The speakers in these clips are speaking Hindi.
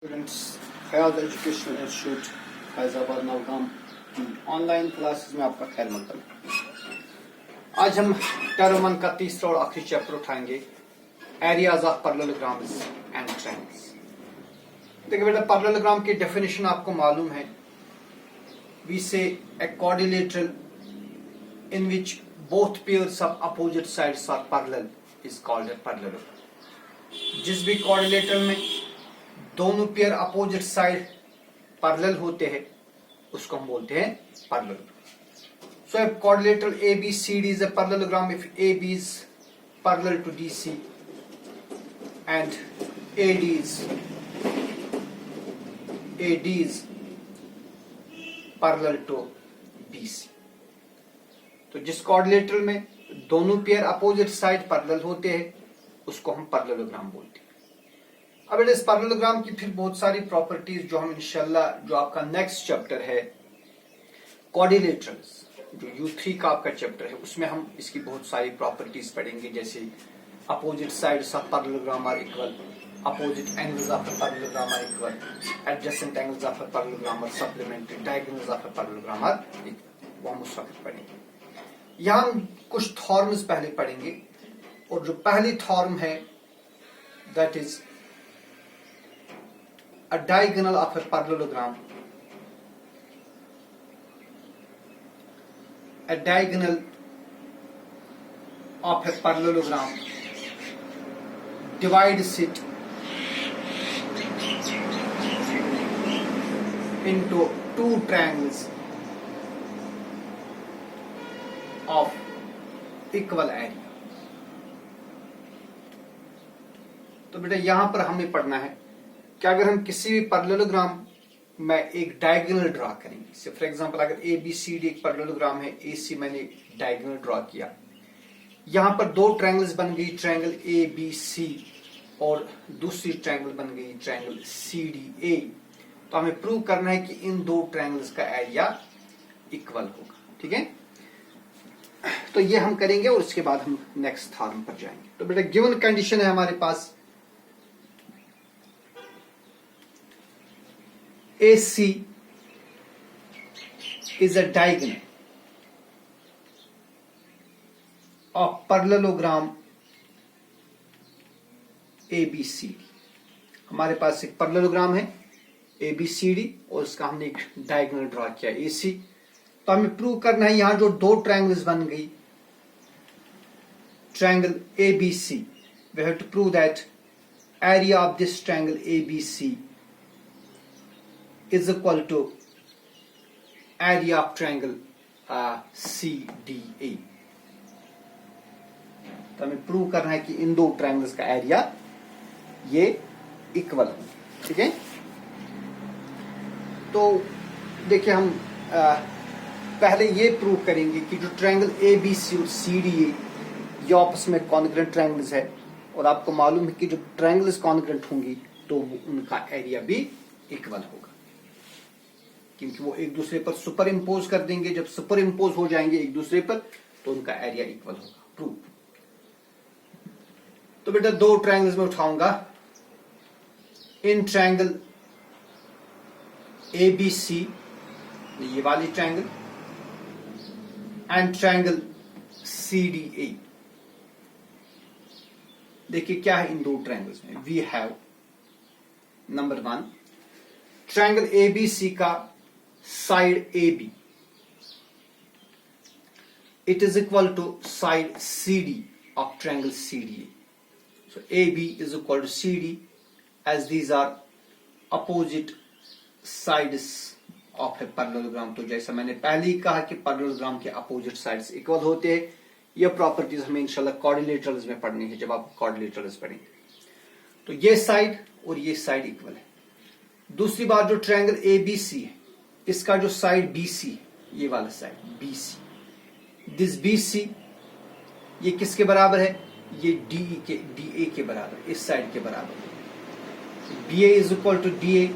स्टूडेंट्स ख्याल एजुकेशनल इंस्टीट्यूट फैजाबाद नवगाम की ऑनलाइन क्लासेस में आपका खैर मकदम है। आज हम टर्म 1 का तीसरा और आखिरी चैप्टर उठाएंगे, areas of parallelograms and triangles. देखिए बेटा, पैरेललोग्राम की डेफिनेशन आपको मालूम है। We say a quadrilateral in which both pairs of opposite sides are parallel is called a parallelogram. जिस भी क्वाड्रिलेटरल में दोनों पेयर अपोजिट साइड पैरेलल होते हैं उसको हम बोलते हैं parallelogram. So a quadrilateral ABCD is a parallelogram if AB is parallel to DC and AD is parallel to BC। तो जिस क्वाड्रिलेटरल में दोनों पेयर अपोजिट साइड पैरेलल होते हैं उसको हम पैरेललोग्राम बोलते हैं। अब इस पैरेललोग्राम की फिर बहुत सारी प्रॉपर्टीज जो हम इंशाल्लाह जो आपका नेक्स्ट चैप्टर है क्वाड्रिलेटरल्स, जो U3 का आपका चैप्टर है, उसमें हम इसकी बहुत सारी प्रॉपर्टीज पढ़ेंगे, जैसे opposite sides of parallelogram are equal, opposite angles of a parallelogram are equal, adjacent angles of a parallelogram are supplementary, diagonals of a parallelogram are equal. वो हम उस वक्त पढ़ेंगे। यहाँ हम कुछ थॉर्म्स पहले पढ़ेंगे, और जो पहली थॉर्म है that is a diagonal of a parallelogram, a diagonal of a parallelogram divides it into two triangles of equal area। तो बेटा यहां पर हमें पढ़ना है कि अगर हम किसी भी पैरेललोग्राम में एक डायगोनल ड्रा करेंगे, से फॉर एग्जांपल अगर ABCD एक पैरेललोग्राम है, AC मैंने डायगोनल ड्रा किया, यहां पर दो ट्रायंगल्स बन गई, ट्रायंगल ABC, और दूसरी ट्रायंगल बन गई ट्रायंगल CDA। तो हमें प्रूव करना है कि इन दो ट्रायंगल्स का एरिया इक्वल होगा। ठीक है, तो ये हम करेंगे और उसके बाद हम नेक्स्ट थॉर्म पर जाएंगे। तो बेटा गिवन कंडीशन है हमारे पास AC is a diagonal of parallelogram ABCD। हमारे पास एक पैरेललोग्राम है ABCD और उसका हमने एक डायगोनल ड्रा किया AC। तो हमें प्रूव करना है यहां जो दो ट्रायंगल्स बन गई, triangle ABC, we have to prove that area of this triangle ABC is equal to area of triangle CDA। तो हमें प्रूव करना है कि इन दो ट्रायंगल्स का एरिया ये इक्वल हो। ठीक है, तो देखिए हम पहले ये प्रूव करेंगे कि जो ट्रायंगल ABC और CDA ये आपस में कॉन्ग्रुएंट ट्रायंगल्स है, और आपको मालूम है कि जब ट्रायंगल्स कॉन्ग्रुएंट होंगी तो उनका एरिया भी इक्वल होगा, क्योंकि वो एक दूसरे पर सुपर इम्पोज कर देंगे। जब सुपर इम्पोज हो जाएंगे एक दूसरे पर तो उनका एरिया इक्वल होगा। प्रूव। तो बेटा दो ट्रायंगल्स में उठाऊंगा, इन ट्रायंगल ABC, ये वाली ट्रायंगल, एंड ट्रायंगल CDA। देखिए क्या है इन दो ट्रायंगल्स में। We have number 1 triangle ABC का side AB, it is equal to side CD of triangle CDA। So AB is equal to CD as these are opposite sides of a parallelogram। तो जैसा मैंने पहले ही कहा कि पैरेललोग्राम के अपोजिट साइड्स इक्वल होते हैं। ये प्रॉपर्टीज हमें इंशाल्लाह क्वाड्रिलेटरल्स में पढ़नी है जब आप क्वाड्रिलेटरल्स पढ़ेंगे। तो ये साइड और ये साइड इक्वल है। दूसरी बात, जो ट्रायंगल ABC है इसका जो साइड BC, ये वाला साइड BC, दिस BC ये किसके बराबर है? ये DA के बराबर, इस साइड के बराबर। BA is equal to DA,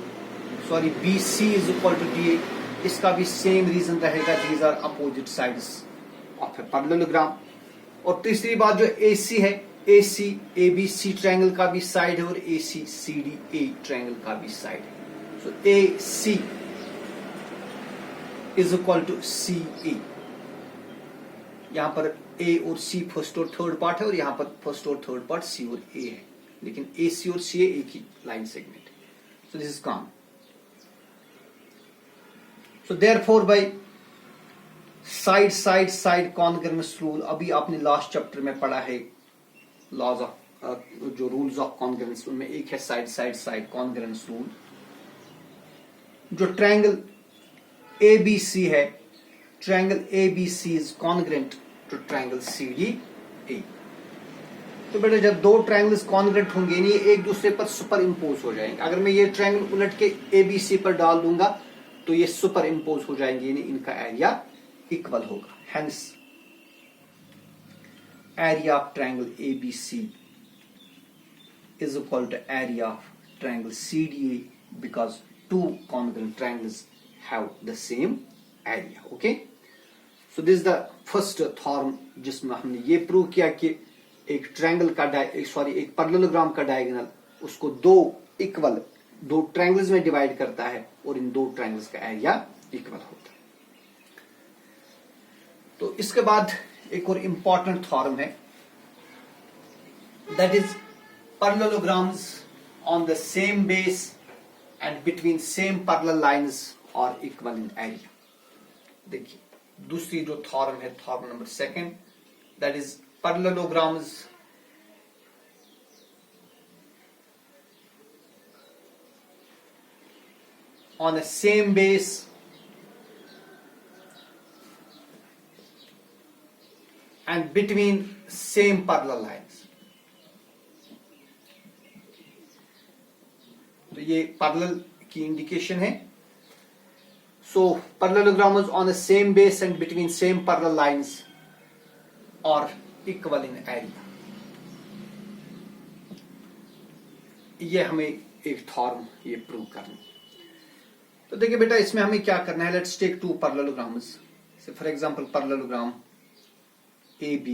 sorry BC is equal to DA। इसका भी सेम रीजन रहेगा, these are opposite sides of a parallelogram. और तीसरी बात जो AC है AC ABC ट्रायंगल का भी साइड है और AC CDA ट्रायंगल का भी साइड है। So AC is equal to CA। यहां पर A और C फर्स्ट और थर्ड पार्ट है और यहां पर फर्स्ट और थर्ड पार्ट C और A है, लेकिन AC और CA एक ही लाइन सेगमेंट है। So this is common. So therefore by side side side congruence rule, अभी आपने लास्ट चैप्टर में पढ़ा है लॉज ऑफ जो रूल्स ऑफ कॉन्ग्रुएंस, उनमें एक है side side side congruence rule. जो ट्रायंगल ABC है, triangle ABC is congruent to triangle CDA। तो बेटा जब दो ट्रायंगल्स कॉन्ग्रुएंट होंगे नहीं, एक दूसरे पर सुपर इम्पोज हो जाएंगे। अगर मैं ये ट्रायंगल उलट के ABC पर डाल दूंगा तो ये सुपर इम्पोज हो जाएंगे, यानी इनका एरिया इक्वल होगा। Hence area of triangle ABC is equal to area of triangle CDA because two congruent triangles have the same area. Okay, so this is the first theorem जिसमें हमने ये प्रूव किया कि एक ट्रायंगल का एक पैरेललोग्राम का डायगोनल उसको दो ट्रायंगल्स में डिवाइड करता है और इन दो ट्रायंगल्स का एरिया इक्वल होता है। तो इसके बाद एक और इंपॉर्टेंट थ्योरम है, that is parallelograms on the same base and between same parallel lines are equal in area। देखिए दूसरी जो थ्योरम है, theorem number second, that is parallelograms on the same base and between same parallel lines। तो ये पैरेलल की इंडिकेशन है। सो parallelograms on the same base and between same parallel lines are equal in area। ये हमें एक थ्योरम ये प्रूव करना। तो देखिए बेटा इसमें हमें क्या करना है, लेट्स टेक टू parallelograms। से for example parallelogram AB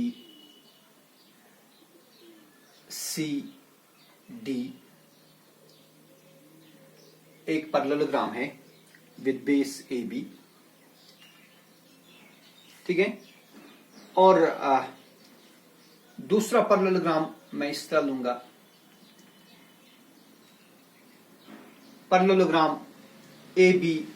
CD एक पैरेललोग्राम है विद बेस AB, ठीक है। और दूसरा पैरेललोग्राम मैं इस तरह लूंगा, parallelogram ABEF।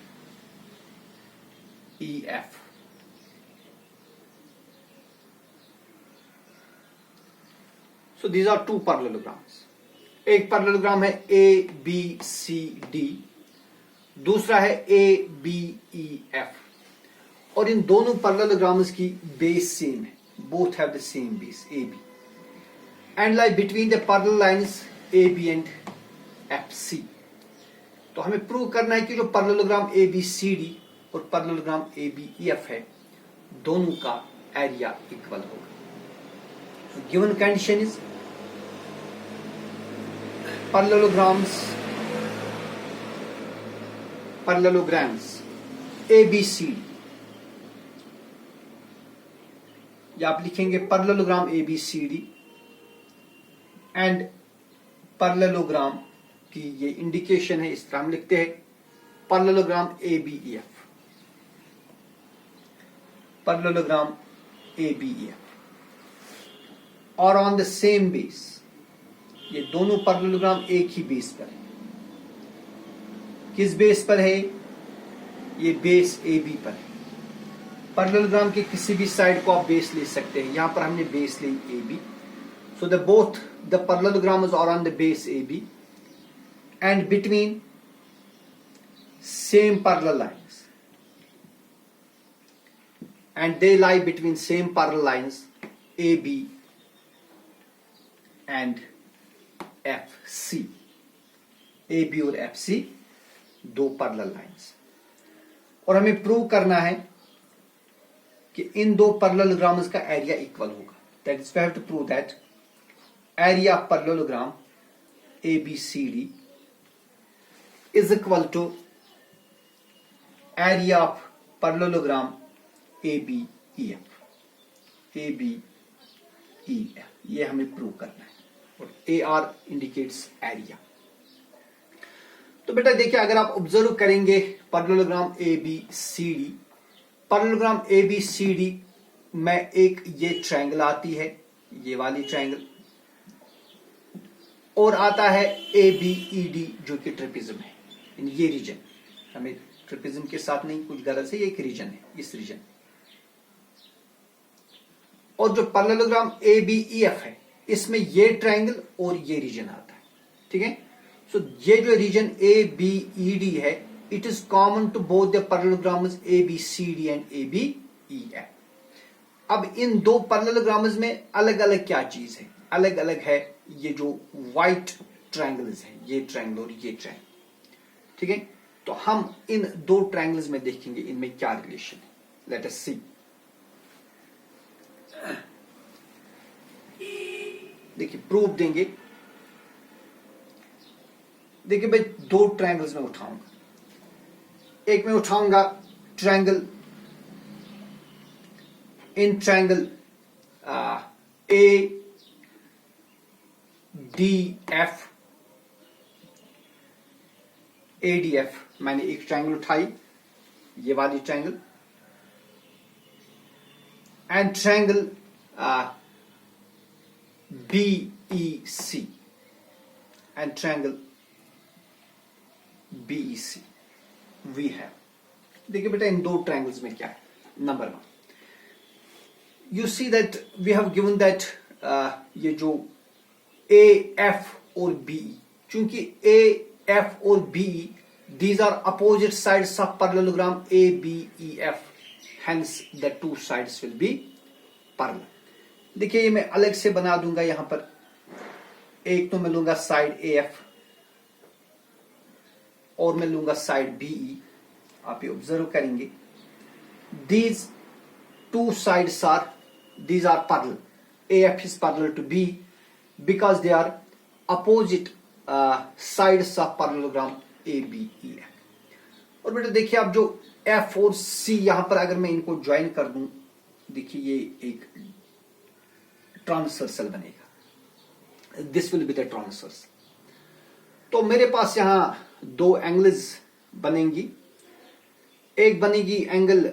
So these are two parallelograms. एक पैरेललोग्राम है ABCD, दूसरा है ABEF, और इन दोनों पैरेललोग्राम्स की बेस सेम है, both have the same base AB and lie between the parallel lines AB and FC। तो हमें प्रूव करना है कि जो पैरेललोग्राम ABCD और पैरेललोग्राम ABEF है, दोनों का एरिया इक्वल होगा। Given condition is parallelograms ABCD, या आप लिखेंगे पैरेललोग्राम ABCD एंड पैरेललोग्राम की ये इंडिकेशन है, इस तरह हम लिखते हैं पैरेललोग्राम ABEF, पैरेललोग्राम ABEF और ऑन द सेम बेस। ये दोनों पैरेललोग्राम एक ही बेस पर है। किस बेस पर है? ये बेस AB पर है। पैरेललोग्राम के किसी भी साइड को आप बेस ले सकते हैं, यहां पर हमने बेस ली AB। So the both the parallelograms are on the base AB and between same parallel lines, and they lie between same parallel lines AB and FC। AB और FC दो पैरेलल लाइंस, और हमें प्रूव करना है कि इन दो पैरेललोग्राम्स का एरिया इक्वल होगा। That is we have to prove that area of parallelogram ABCD is equal to area of parallelogram ABEF। E F, ये हमें प्रूव करना है। और ए आर इंडिकेट्स एरिया। तो बेटा देखिए, अगर आप ऑब्जर्व करेंगे parallelogram A B C D, parallelogram A B C D में एक ये ट्रायंगल आती है, ये वाली ट्रायंगल, और आता है ए बी ई डी जो कि ट्रेपिज्म है। ये रीजन, हमें ट्रेपिज्म के साथ नहीं कुछ गरज है, ये एक रीजन है, इस रीजन। और जो parallelogram A B E F है, इसमें ये ट्रायंगल और ये रीजन आता है। ठीक है, सो ये जो region A B E D है, it is common to both the parallelograms A B C D and A B E F. अब इन दो पैरेललोग्राम्स में अलग अलग क्या चीज है? अलग अलग है ये जो व्हाइट ट्रायंगल्स है, ये ट्रायंगल और ये ट्रायंगल। ठीक है, तो हम इन दो ट्रायंगल्स में देखेंगे इनमें क्या रिलेशन है। लेट अस सी। देखिए प्रूफ देंगे। देखिए भाई, दो ट्रायंगल्स में उठाऊंगा। एक में उठाऊंगा triangle, in triangle A D F, A D F, मैंने एक ट्रायंगल उठाई, ये वाली triangle, and triangle B E C, and triangle B E C we have. देखिए बेटा, इन दो ट्रायंगल्स में क्या है? Number one, you see that we have given that ये जो A, F और B, चूंकि A, F और B these are opposite sides of parallelogram A, B, E, F, hence the two sides will be parallel. देखिए ये मैं अलग से बना दूंगा यहां पर। एक तो मैं लूंगा साइड AF और मैं लूंगा साइड BE। आप ये ऑब्जर्व करेंगे, these two sides are, these are parallel. AF is parallel to B because they are opposite sides of parallelogram ABEF. और बेटा देखिए, आप जो F और C यहां पर अगर मैं इनको ज्वाइन कर दूं, देखिए ये एक ट्रांसवर्सल बनेगा। This will be the transversal. तो मेरे पास यहां दो एंगल्स बनेंगी। एक बनेगी एंगल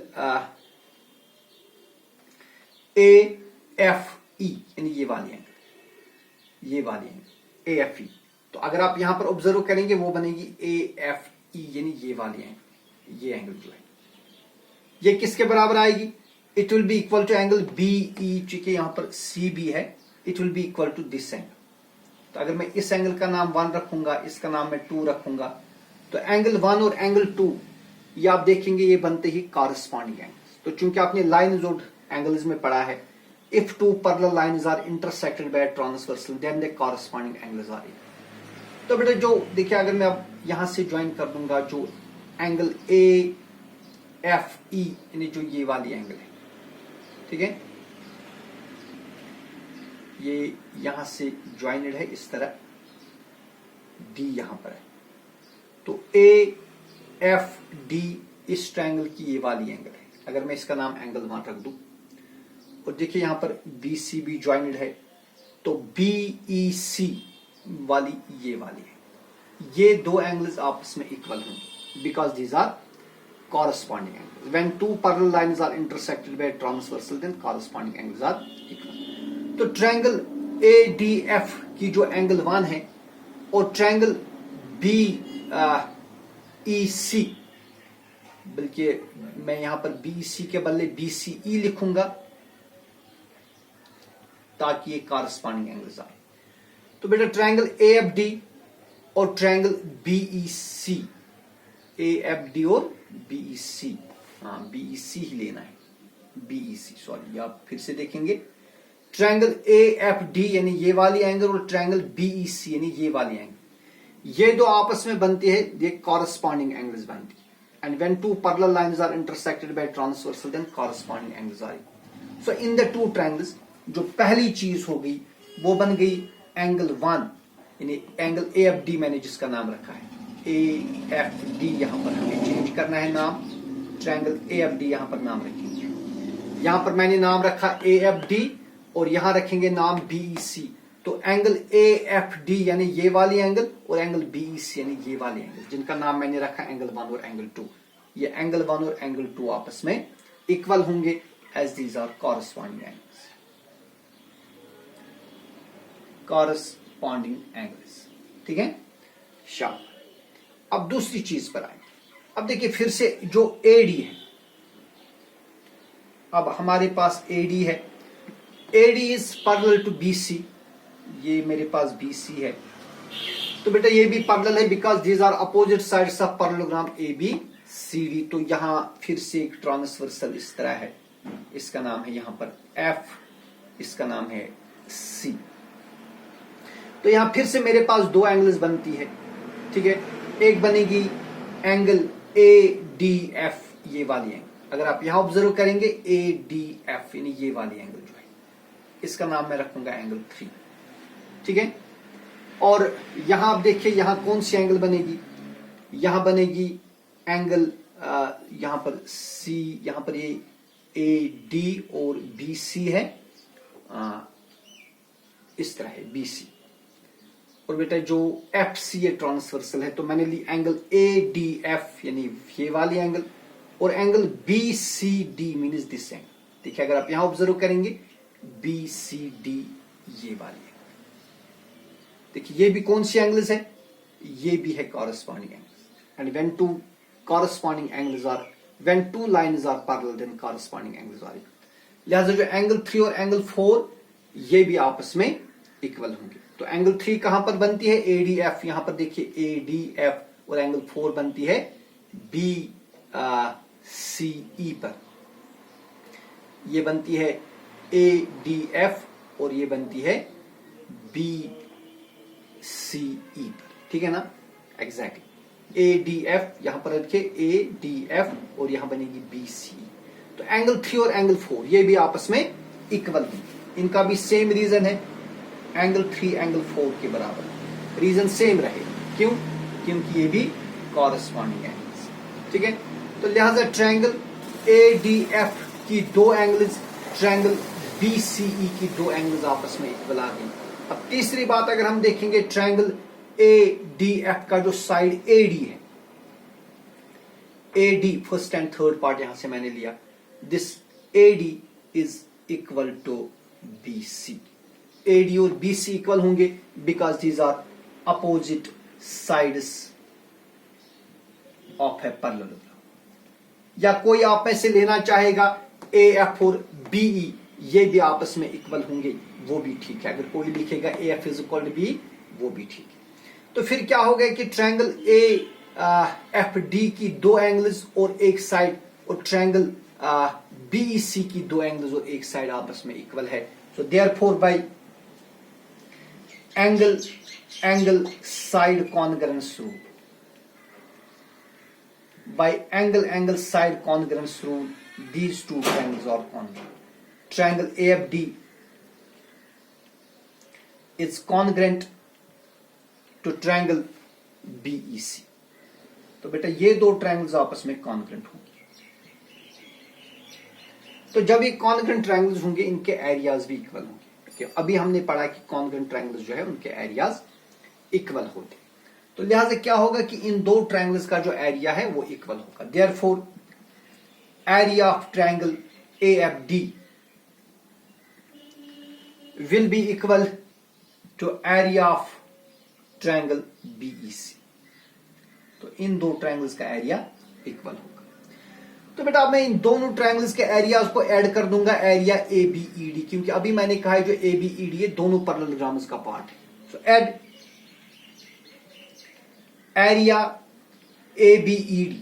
ए एफ ई, यानी ये वाली एंगल, ये वाली एंगल ए एफ ई। तो अगर आप यहां पर ऑब्जर्व करेंगे, वो बनेगी ए एफ ई, यानी ये वाली एंगल, ये एंगल जो है ये किसके बराबर आएगी? It will be equal to angle B E, चूंकि यहां पर सी बी है, it will be equal to this angle. तो अगर मैं इस एंगल का नाम 1 रखूंगा, इसका नाम मैं 2 रखूंगा, तो एंगल 1 और एंगल 2 ये आप देखेंगे ये बनते ही कॉरस्पॉन्डिंग एंगल्स। तो चूंकि आपने लाइन्स और एंगल्स में पढ़ा है, if two parallel lines are intersected by a transversal then the corresponding angles are equal। तो बेटा जो देखिए, अगर मैं अब यहां से ज्वाइन कर दूंगा जो एंगल ए एफ ई, यानी जो ये वाली एंगल है, ठीक है, ये यहां से ज्वाइंटेड है इस तरह, डी यहां पर है। तो ए एफ डी इस ट्रायंगल की ये वाली एंगल है। अगर मैं इसका नाम एंगल 1 रख दूं, और देखिए यहां पर बी सी बी ज्वाइंटेड है, तो बी ई सी वाली ये वाली है। ये दो एंगल्स आपस में इक्वल होंगे because these are corresponding angles. When two parallel lines are intersected by a transversal, then corresponding angles are equal. तो ट्रायंगल ADF की जो एंगल 1 है और ट्रायंगल BEC, बल्कि मैं यहां पर BEC के बदले BCE लिखूंगा ताकि ये कॉरस्पॉन्डिंग एंगल्स आए। तो बेटा ट्रायंगल AFD और ट्रायंगल BEC, AFD और BEC, हाँ BEC ही लेना है, BEC सॉरी, आप फिर से देखेंगे, ट्रायंगल AFD यानी ये वाली एंगल और ट्रायंगल BEC यानी ये वाली एंगल, ये दो आपस में बनती है, ये कॉरस्पॉन्डिंग एंगल्स बनती है। And when two parallel lines are intersected by transversal then corresponding angles are equal. So in the two triangles जो पहली चीज हो गई वो बन गई एंगल 1, यानी एंगल AFD मैंने जिसका नाम रखा है AFD, यहां पर हमें चेंज करना है नाम, ट्रायंगल AFD यहां पर नाम रखेंगे। यहां पर मैंने नाम रखा AFD और यहां रखेंगे नाम BEC। तो एंगल AFD यानी ये वाली एंगल और एंगल BEC यानी ये वाली एंगल, जिनका नाम मैंने रखा एंगल 1 और एंगल 2। ये एंगल 1 और एंगल 2 आपस में इक्वल होंगे as these are corresponding angles. Corresponding angles, ठीक है। शाबाश। अब दूसरी चीज पर आए। अब देखिए फिर से जो AD है, अब हमारे पास AD है। AD is parallel to BC। ये मेरे पास BC है, तो बेटा ये भी पैरेलल है because these are opposite sides of parallelogram ABCD। तो यहां फिर से एक ट्रांसवर्सल इस तरह है, इसका नाम है यहां पर F, इसका नाम है C। तो यहां फिर से मेरे पास दो एंगल्स बनती है, ठीक है। एक बनेगी एंगल ADF, ये वाली एंगल। अगर आप यहां ऑब्जर्व करेंगे ADF यानी ये वाली एंगल जो है, इसका नाम मैं रखूंगा एंगल 3, ठीक है। और यहां आप देखिए यहां कौन सी एंगल बनेगी, यहां बनेगी एंगल यहां पर C, यहां पर ये AD और BC है, इस तरह है BC। और बेटा जो FC ये ट्रांसवर्सल है, तो मैंने ली एंगल ADF यानी ये वाली एंगल, और angle BCD means this angle. देखिए अगर आप यहां ऑब्जर्व करेंगे BCD ये वाली एंगल, देखिए ये भी कौन सी एंगल्स है, ये भी है corresponding angles. And when two corresponding angles are, when two lines are parallel then corresponding angles are equal. लिहाजा जो एंगल 3 और एंगल 4 ये भी आपस में इक्वल होंगे। तो एंगल 3 कहां पर बनती है, ADF। यहां पर देखिए ADF, और एंगल 4 बनती है BCE पर। ये बनती है ADF और ये बनती है BCE पर, ठीक है ना, एग्जैक्टली। ADF यहां पर रखे ADF और यहां बनेगी BCE। तो एंगल 3 और एंगल 4 ये भी आपस में इक्वल होंगे। इनका भी सेम रीजन है, एंगल 3 एंगल 4 के बराबर। रीजन सेम रहे, क्यों, क्योंकि ये भी कॉरस्पॉन्डिंग एंगल्स, ठीक है। तो लिहाजा ट्रायंगल ADF की दो एंगल्स, ट्रायंगल BCE की दो एंगल्स आपस में इक्वल आ गई। अब तीसरी बात अगर हम देखेंगे, ट्रायंगल ADF का जो साइड AD है, AD first and third part यहां से मैंने लिया, this AD is equal to BC। AD और BC इक्वल होंगे because these are opposite sides of a parallelogram. या कोई आप में से लेना चाहेगा AF और BE, ये भी आपस में इक्वल होंगे, वो भी ठीक है। अगर कोई लिखेगा AF is equal to B, वो भी ठीक है। तो फिर क्या हो गया कि ट्रायंगल AFD की दो एंगल्स और एक साइड, और ट्रायंगल BEC की दो एंगल्स और एक साइड आपस में इक्वल है। सो therefore bye angle side congruence rule, by angle side congruence rule, these two triangles are congruent. Triangle AFD is congruent to triangle BEC। तो बेटा ये दो ट्रायंगल्स आपस में कॉन्ग्रुएंट होंगे। तो जब ये कॉन्ग्रुएंट ट्रायंगल्स होंगे, इनके एरियाज भी इक्वल होंगे। अभी हमने पढ़ा कि कॉन्ग्रुएंट ट्रायंगल्स जो है उनके एरियाज इक्वल होते हैं। तो लिहाजा क्या होगा कि इन दो ट्रायंगल्स का जो एरिया है वो इक्वल होगा। Therefore area of triangle AFD will be equal to area of triangle BEC। तो इन दो ट्रायंगल्स का एरिया इक्वल होगा। तो बेटा अब मैं इन दोनों ट्रायंगल्स के एरियाज को ऐड कर दूंगा एरिया ABED, क्योंकि अभी मैंने कहा है जो ABED है दोनों पैरेललोग्राम्स का पार्ट है। So add area ABED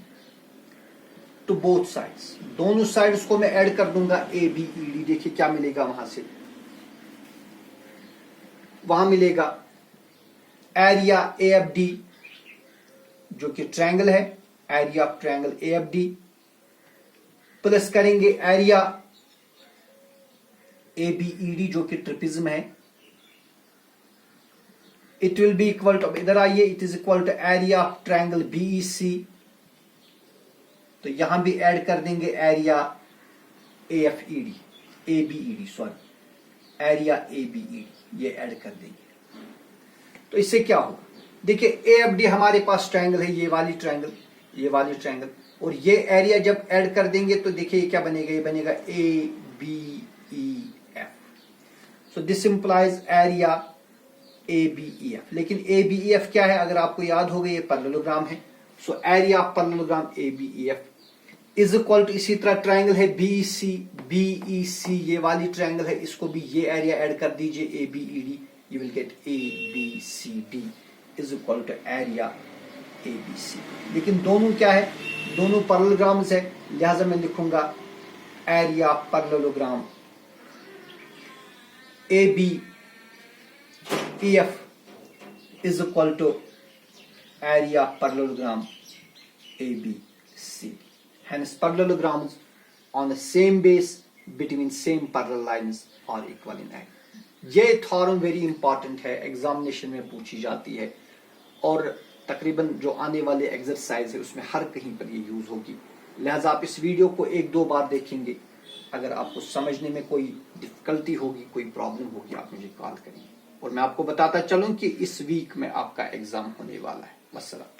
to both sides, दोनों साइड्स को मैं ऐड कर दूंगा ABED। देखिए क्या मिलेगा वहां से, वहां मिलेगा एरिया AFD जो कि ट्रायंगल है, area of triangle AFD, plus करेंगे एरिया ABED जो कि ट्रिपिज्म है। It will be equal to, इधर आइए, it is equal to area of triangle BEC। तो यहां भी ऐड कर देंगे area ABED sorry, area ABED, ये ऐड कर देंगे तो इससे क्या होगा, देखिए AFD हमारे पास ट्रायंगल है, ये वाली ट्रायंगल, और ये एरिया जब ऐड कर देंगे तो देखिए ये क्या बनेगा, ये बनेगा ABEF। So this implies area ABEF। लेकिन ABEF क्या है, अगर आपको याद हो गई ये पैरेललोग्राम है। So area of parallelogram ABEF is equal to, इसी तरह ट्रायंगल है BEC, ये वाली ट्रायंगल है, इसको भी ये एरिया ऐड कर दीजिए ABED, you will get ABCD is equal to area ABC। लेकिन दोनों क्या है, दोनों पैरेललोग्राम्स है, लिहाजा मैं लिखूंगा area parallelogram ABEF is equal to area parallelogram ABC. Hence parallelograms on the same base between same parallel lines are equal in angle. ये थ्योरम वेरी इंपॉर्टेंट है, एग्जामिनेशन में पूछी जाती है और तकरीबन जो आने वाले एक्सरसाइज है उसमें हर कहीं पर ये यूज होगी। लिहाजा आप इस वीडियो को 1-2 बार देखेंगे, अगर आपको समझने में कोई डिफिकल्टी होगी, कोई प्रॉब्लम होगी, आप मुझे कॉल करेंगे और मैं आपको बताता चलूं कि इस वीक में आपका एग्जाम होने वाला है। वस्सलाम।